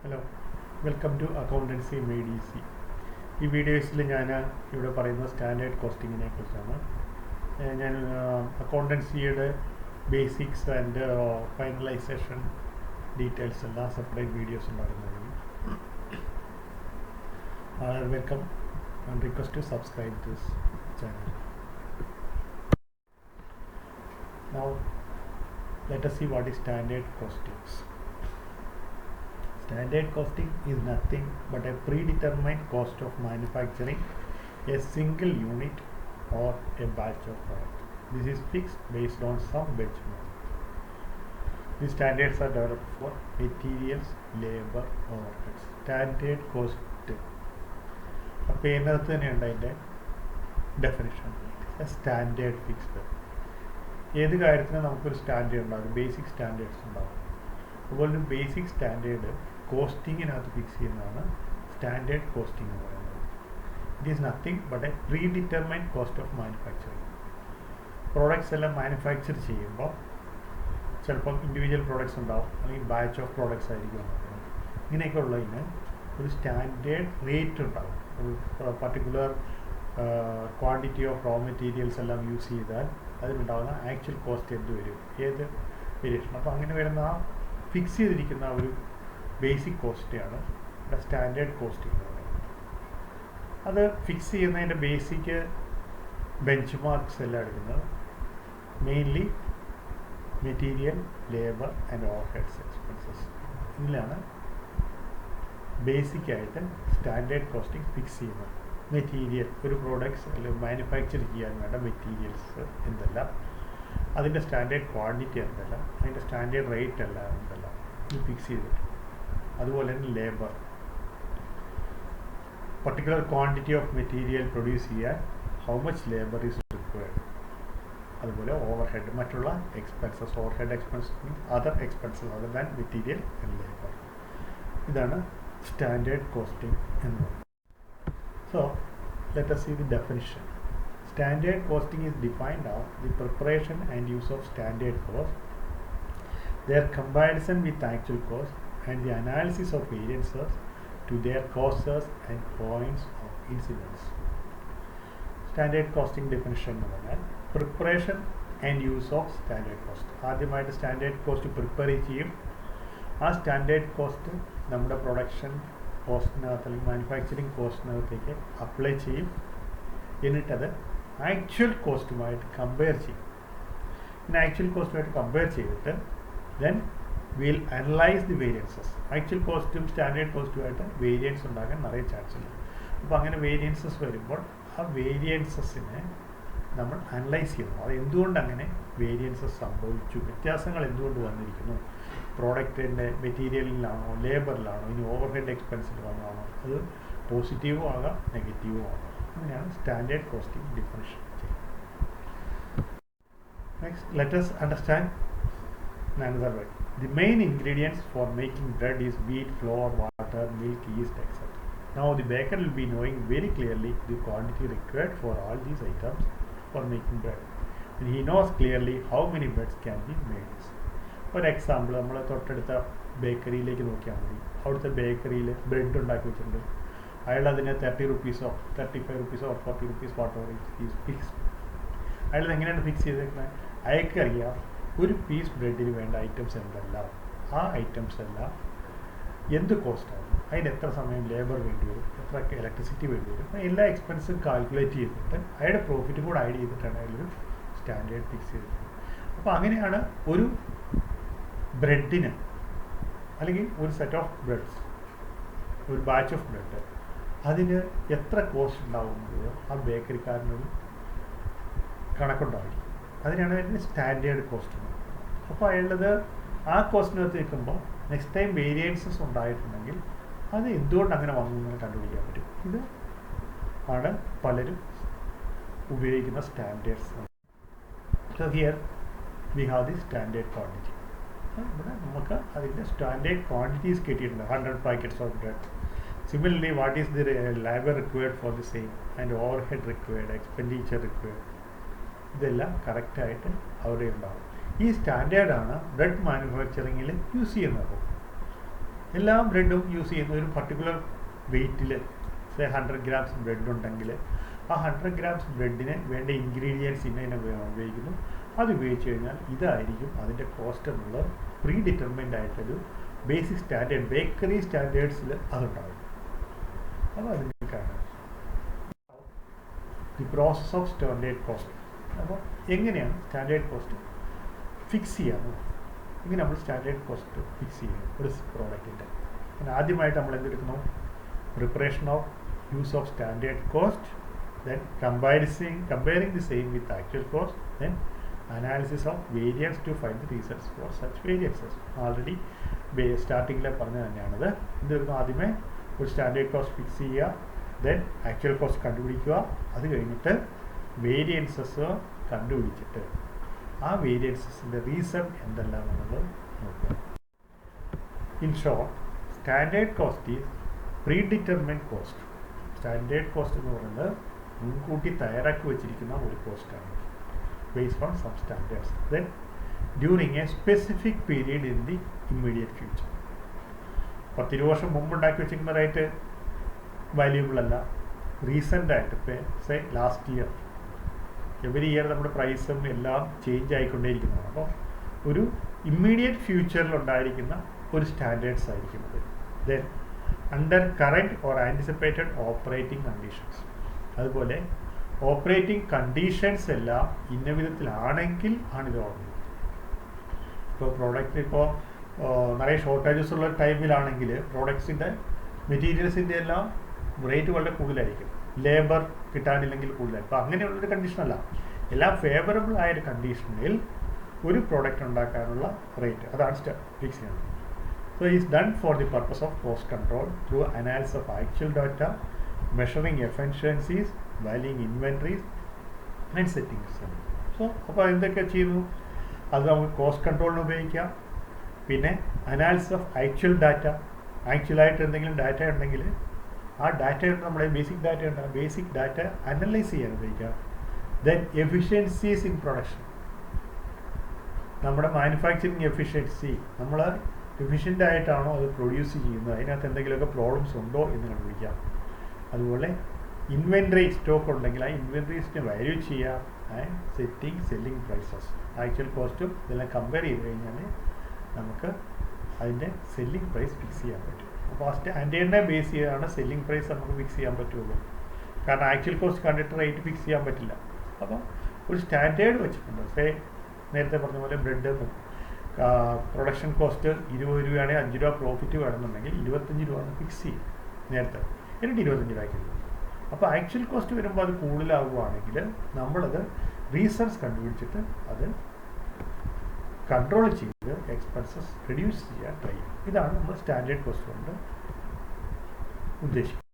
Hello, welcome to accountancy made easy. ഈ വീഡിയോസിൽ ഞാൻ ഇവിടെ പറയുന്നത് സ്റ്റാൻഡേർഡ് കോസ്റ്റിങ്ങിനെ കുറിച്ചാണ്. ഞാൻ അക്കൗണ്ടൻസിയുടെ ബേസിക്സ് ആൻഡ് ഫൈനലൈസേഷൻ ഡീറ്റെയിൽസ് എല്ലാം സെപ്പറേറ്റ് വീഡിയോസ് ഉണ്ടാകുന്നതാണ്. Welcome and request to subscribe this channel. Now let us see what is standard costings. Standard costing is nothing but a predetermined cost of manufacturing a single unit or a batch of product. This is fixed based on some benchmark. These standards are developed for materials, labor, overheads. Standard cost. അപ്പോൾ ഇതിനകത്ത് തന്നെയുണ്ട് അതിൻ്റെ definition. Standard fixed. ഏത് കാര്യത്തിനും നമുക്കൊരു standard ഉണ്ടാകും, basic standards ഉണ്ടാകും. അതുപോലെ ഒരു ബേസിക് സ്റ്റാൻഡേർഡ് കോസ്റ്റിങ്ങിനകത്ത് ഫിക്സ് ചെയ്യുന്നതാണ് സ്റ്റാൻഡേർഡ് കോസ്റ്റിംഗ് എന്ന് പറയുന്നത്. It is nothing but A pre determined cost of manufacturing. Products എല്ലാം മാനുഫാക്ചർ ചെയ്യുമ്പോൾ ചിലപ്പോൾ ഇൻഡിവിജ്വൽ പ്രോഡക്ട്സ് ഉണ്ടാവും, അല്ലെങ്കിൽ ബാച്ച് ഓഫ് പ്രോഡക്ട്സ് ആയിരിക്കും ഉണ്ടാകുന്നത്. ഇങ്ങനെയൊക്കെ ഉള്ളതിന് ഒരു സ്റ്റാൻഡേർഡ് റേറ്റ് ഉണ്ടാകും. ഒരു particular quantity of raw materials എല്ലാം യൂസ് ചെയ്താൽ അതിനുണ്ടാകുന്ന ആക്ച്വൽ കോസ്റ്റ് എന്ത് വരും, ഏത് വേരിയേഷൻ. അപ്പോൾ അങ്ങനെ വരുന്ന ആ ഫിക്സ് ചെയ്തിരിക്കുന്ന ഒരു ബേസിക് കോസ്റ്റാണ് ഇവിടെ സ്റ്റാൻഡേർഡ് കോസ്റ്റിംഗ് എന്ന് പറയുന്നത്. അത് ഫിക്സ് ചെയ്യുന്നതിൻ്റെ ബേസിക് ബെഞ്ച് മാർക്സ് എല്ലാം എടുക്കുന്നത് mainly material, labour and overheads expenses. ഇതിലാണ് ബേസിക്കായിട്ട് സ്റ്റാൻഡേർഡ് കോസ്റ്റിംഗ് ഫിക്സ് ചെയ്യുന്നത്. മെറ്റീരിയൽ, ഒരു പ്രോഡക്ട്സ് അല്ലെങ്കിൽ മാനുഫാക്ചർ ചെയ്യാൻ വേണ്ട മെറ്റീരിയൽസ് എന്തെല്ലാം, അതിൻ്റെ സ്റ്റാൻഡേർഡ് ക്വാണ്ടിറ്റി എന്തെല്ലാം, അതിൻ്റെ സ്റ്റാൻഡേർഡ് റേറ്റ് എല്ലാം എന്തെല്ലാം ഇത് ഫിക്സ് ചെയ്തിട്ട്. അതുപോലെ തന്നെ labour, particular quantity of material produce ചെയ്യാൻ how much labour is required. അതുപോലെ ഓവർഹെഡ്, മറ്റുള്ള expenses, overhead expenses means other expenses other than material and labour. ഇതാണ് സ്റ്റാൻഡേർഡ് കോസ്റ്റിംഗ് എന്ന് പറയുന്നത്. So, let us see the definition. Standard costing is defined as the preparation and use of standard cost, their comparison with actual cost, and the analysis of variances to their causes and points of incidence. Standard costing definition എന്ന് പറഞ്ഞാൽ preparation and use of standard cost. ആദ്യമായിട്ട് standard cost prepare ചെയ്യും. ആ standard cost നമ്മുടെ production കോസ്റ്റിനകത്ത് അല്ലെങ്കിൽ manufacturing കോസ്റ്റിനകത്തേക്ക് apply ചെയ്യും. എന്നിട്ടത് actual കോസ്റ്റുമായിട്ട് compare ചെയ്യും. പിന്നെ ആക്ച്വൽ കോസ്റ്റുമായിട്ട് കമ്പയർ ചെയ്തിട്ട് then will analyse the variances. Actual കോസ്റ്റും സ്റ്റാൻഡേർഡ് കോസ്റ്റുമായിട്ട് വേരിയൻസ് ഉണ്ടാകാൻ നിറയെ ചാൻസ് ഉണ്ട്. അപ്പോൾ അങ്ങനെ വേരിയൻസസ് വരുമ്പോൾ ആ വേരിയൻസസിനെ നമ്മൾ അനലൈസ് ചെയ്യുന്നു. അത് എന്തുകൊണ്ട് അങ്ങനെ വേരിയൻസസ് സംഭവിച്ചു, വ്യത്യാസങ്ങൾ എന്തുകൊണ്ട് വന്നിരിക്കുന്നു, പ്രോഡക്റ്റിൻ്റെ മെറ്റീരിയലിലാണോ ലേബറിലാണോ ഇനി ഓവർഹെഡ് എക്സ്പെൻസിൽ വന്നാണോ, അത് പോസിറ്റീവും ആകാം നെഗറ്റീവും ആകാം. അങ്ങനെയാണ് സ്റ്റാൻഡേർഡ് കോസ്റ്റിംഗ് ഡിഫറൻഷ്യൽ ചെയ്യുന്നത്. Next let us understand in another way. The main ingredients for making bread is wheat, flour, water, milk, yeast, etc. Now the baker will be knowing very clearly the quantity required for all these items for making bread, and he knows clearly how many breads can be made. ഒരു example, നമ്മൾ തൊട്ടടുത്ത ബേക്കറിയിലേക്ക് നോക്കിയാൽ മതി. അവിടുത്തെ ബേക്കറിയിൽ bread ഉണ്ടാക്കി വെച്ചിട്ടുണ്ട്. അയാൾ അതിന് 30 rupees 35 rupees or 40 rupees what ever is fix. അയാൾ എങ്ങനെയാണ് ഫിക്സ് ചെയ്തേക്കുന്നത്? അയാൾക്കറിയാം ഒരു പീസ് ബ്രെഡിന് വേണ്ട ഐറ്റംസ് എന്തെല്ലാം, ആ ഐറ്റംസ് എല്ലാം എന്ത് കോസ്റ്റാണ്, അതിന് എത്ര സമയം ലേബർ വേണ്ടി വരും, എത്ര ഇലക്ട്രിസിറ്റി വേണ്ടി വരും, എല്ലാ എക്സ്പെൻസും കാൽക്കുലേറ്റ് ചെയ്തിട്ട് അയാളുടെ പ്രോഫിറ്റും കൂടെ ആഡ് ചെയ്തിട്ടാണ് അയാളൊരു സ്റ്റാൻഡേർഡ് ഫിക്സ് ചെയ്തിട്ടുള്ളത്. അപ്പോൾ അങ്ങനെയാണ് ഒരു ബ്രെഡിന് അല്ലെങ്കിൽ ഒരു സെറ്റ് ഓഫ് ബ്രെഡ്സ്, ഒരു ബാച്ച് ഓഫ് ബ്രെഡ്, അതിന് എത്ര കോസ്റ്റ് ഉണ്ടാവുന്നത് ആ ബേക്കറിക്കാരനൊരു കണക്കുണ്ടാവും. അതിനാണ് അതിന് സ്റ്റാൻഡേർഡ് കോസ്റ്റ്. അപ്പോൾ അയാളത് ആ കോസ്റ്റിനകത്ത് നിൽക്കുമ്പോൾ നെക്സ്റ്റ് ടൈം വേരിയൻസസ് ഉണ്ടായിട്ടുണ്ടെങ്കിൽ അത് എന്തുകൊണ്ട് അങ്ങനെ വന്നു എന്ന് കണ്ടുപിടിക്കാൻ പറ്റും. ഇത് ആണ് പലരും ഉപയോഗിക്കുന്ന standards. So here we have the standard quantity. ഇവിടെ നമുക്ക് അതിൻ്റെ സ്റ്റാൻഡേർഡ് ക്വാണ്ടിറ്റീസ് കിട്ടിയിട്ടുണ്ട്. 100 packets of bread. Similarly what is the labour required for the same and over head required, expenditure required, ഇതെല്ലാം കറക്റ്റായിട്ട് അവിടെ ഉണ്ടാകും. ഈ സ്റ്റാൻഡേർഡാണ് ബ്രെഡ് മാനുഫാക്ചറിങ്ങിൽ യൂസ് ചെയ്യുന്നത്. എല്ലാ ബ്രെഡും യൂസ് ചെയ്യുന്ന ഒരു പർട്ടിക്കുലർ വെയ്റ്റിൽ, സേ 100 grams ബ്രെഡ് ഉണ്ടെങ്കിൽ ആ 100 grams ബ്രെഡിന് വേണ്ട ഇൻഗ്രീഡിയൻസ് ഇങ്ങനെ ഉപയോഗിക്കുന്നു. അത് ഉപയോഗിച്ച് കഴിഞ്ഞാൽ ഇതായിരിക്കും അതിൻ്റെ കോസ്റ്റ് എന്നുള്ളത് പ്രീ ഡിറ്റർമിൻഡ് ആയിട്ടൊരു ബേസിക് സ്റ്റാൻഡേർഡ് ബേക്കറി സ്റ്റാൻഡേർഡ്സിൽ അതുണ്ടാകും. അപ്പോൾ അതിൻ്റെ കാരണം the process of standard cost. അപ്പോൾ എങ്ങനെയാണ് സ്റ്റാൻഡേർഡ് കോസ്റ്റ് ഫിക്സ് ചെയ്യാമെന്ന്, ഇങ്ങനെ നമ്മൾ സ്റ്റാൻഡേർഡ് കോസ്റ്റ് ഫിക്സ് ചെയ്യുന്നു ഒരു പ്രോഡക്റ്റിൻ്റെ. പിന്നെ ആദ്യമായിട്ട് നമ്മൾ എന്തെടുക്കുന്നു, preparation of use of standard cost, then comparing the same with actual cost, then analysis of variance to find the reasons for such variances. Already സ്റ്റാർട്ടിങ്ങിൽ പറഞ്ഞ തന്നെയാണത്. എന്തെടുക്കുന്നു, ആദ്യമേ ഒരു സ്റ്റാൻഡേർഡ് കോസ്റ്റ് ഫിക്സ് ചെയ്യുക, ദെൻ ആക്ച്വൽ കോസ്റ്റ് കണ്ടുപിടിക്കുക, അത് കഴിഞ്ഞിട്ട് variances കണ്ടുപിടിച്ചിട്ട് ആ വേരിയൻസസിൻ്റെ റീസൺ എന്തെല്ലാം എന്നുള്ളത് നോക്കുക. In short, standard cost is predetermined cost. Standard cost എന്ന് പറയുന്നത് മുൻകൂട്ടി തയ്യാറാക്കി വെച്ചിരിക്കുന്ന ഒരു കോസ്റ്റാണ്, based on some standards, then during a specific period in the immediate future. 10-20 വർഷം മുമ്പ് ഉണ്ടാക്കി വെച്ചിരിക്കുന്ന റേറ്റ് വാല്യൂബിൾ അല്ല, റീസെൻ്റായിട്ട് ഇപ്പോൾ say last year, every year നമ്മുടെ പ്രൈസും എല്ലാം ചേഞ്ച് ആയിക്കൊണ്ടേയിരിക്കുന്നതാണ്. അപ്പോൾ ഒരു ഇമ്മീഡിയറ്റ് ഫ്യൂച്ചറിൽ ഉണ്ടായിരിക്കുന്ന ഒരു സ്റ്റാൻഡേർഡ്സ് ആയിരിക്കും അത്. Then under current or anticipated operating conditions, അതുപോലെ ഓപ്പറേറ്റിംഗ് കണ്ടീഷൻസ് എല്ലാം ഇന്ന വിധത്തിലാണെങ്കിൽ ആണിത് ഓർമ്മ. ഇപ്പോൾ പ്രോഡക്റ്റ് ഇപ്പോൾ നിറയെ ഷോർട്ടേജസ് ഉള്ള ടൈമിലാണെങ്കിൽ പ്രോഡക്ട്സിൻ്റെ മെറ്റീരിയൽസിൻ്റെ എല്ലാം റേറ്റ് വളരെ കൂടുതലായിരിക്കും, ലേബർ കിട്ടാനില്ലെങ്കിൽ കൂടുതലായി. അപ്പോൾ അങ്ങനെയുള്ളൊരു കണ്ടീഷനല്ല, എല്ലാം ഫേവറബിൾ ആയൊരു കണ്ടീഷനിൽ ഒരു പ്രോഡക്റ്റ് ഉണ്ടാക്കാനുള്ള റേറ്റ് അതാണ് ഫിക്സ് ചെയ്യുന്നത്. So it is done for the purpose of cost control through analysis of actual data, measuring efficiencies, valuing inventories and setting standards. So അപ്പോൾ എന്തൊക്കെ ചെയ്യുന്നു, അത് നമുക്ക് കോസ്റ്റ് കൺട്രോളിന് ഉപയോഗിക്കാം. പിന്നെ അനാലിസിസ് ഓഫ് ആക്ച്വൽ ഡാറ്റ, ആക്ച്വലായിട്ട് എന്തെങ്കിലും ഡാറ്റ ഉണ്ടെങ്കിൽ ആ ഡാറ്റ നമ്മുടെ ബേസിക് ഡാറ്റ ഉണ്ട്, ആ ബേസിക് ഡാറ്റ അനലൈസ് ചെയ്യാൻ ഉപയോഗിക്കാം. ദെൻ എഫിഷ്യൻസീസ് ഇൻ പ്രൊഡക്ഷൻ, നമ്മുടെ മാനുഫാക്ചറിങ് എഫിഷ്യൻസി, നമ്മൾ എഫിഷ്യൻ്റ് ആയിട്ടാണോ അത് പ്രൊഡ്യൂസ് ചെയ്യുന്നത്, അതിനകത്ത് എന്തെങ്കിലുമൊക്കെ പ്രോബ്ലംസ് ഉണ്ടോ എന്ന് കണ്ടുപിടിക്കാം. അതുപോലെ ഇൻവെൻട്രി സ്റ്റോക്ക് ഉണ്ടെങ്കിൽ ആ ഇൻവെൻട്രീസിനെ വാല്യൂ ചെയ്യാം. And setting selling prices, actual കോസ്റ്റും ഇതെല്ലാം കമ്പയർ ചെയ്ത് കഴിഞ്ഞാൽ നമുക്ക് അതിൻ്റെ സെല്ലിംഗ് പ്രൈസ് ഫിക്സ് ചെയ്യാൻ പറ്റും. അപ്പോൾ ആ സ്റ്റാൻഡേർഡിനെ ബേസ് ചെയ്താണ് സെല്ലിംഗ് പ്രൈസ് നമുക്ക് ഫിക്സ് ചെയ്യാൻ പറ്റുള്ളൂ. കാരണം ആക്ച്വൽ കോസ്റ്റ് കണ്ടിട്ട് റേറ്റ് ഫിക്സ് ചെയ്യാൻ പറ്റില്ല. അപ്പോൾ ഒരു സ്റ്റാൻഡേർഡ് വെച്ചിട്ടുണ്ട്. നേരത്തെ പറഞ്ഞ പോലെ ബ്രെഡ് പ്രൊഡക്ഷൻ കോസ്റ്റ് 20 രൂപയാണെങ്കിൽ 5 രൂപ പ്രോഫിറ്റ് വേണമെന്നുണ്ടെങ്കിൽ 25 രൂപ ഫിക്സ് ചെയ്യും നേരത്തെ, എന്നിട്ട് 25 രൂപയ്ക്ക് തരും. അപ്പോൾ ആക്ച്വൽ കോസ്റ്റ് വരുമ്പോൾ അത് കൂടുതലാവുകയാണെങ്കിൽ നമ്മളത് റീസൺസ് കണ്ടുപിടിച്ചിട്ട് അത് കൺട്രോൾ ചെയ്ത് എക്സ്പെൻസസ് റെഡ്യൂസ് ചെയ്യാൻ ട്രൈ ചെയ്യും. ഇതാണ് നമ്മൾ സ്റ്റാൻഡേർഡ് കോസ്റ്റ് കൊണ്ട് ഉദ്ദേശിക്കുന്നത്.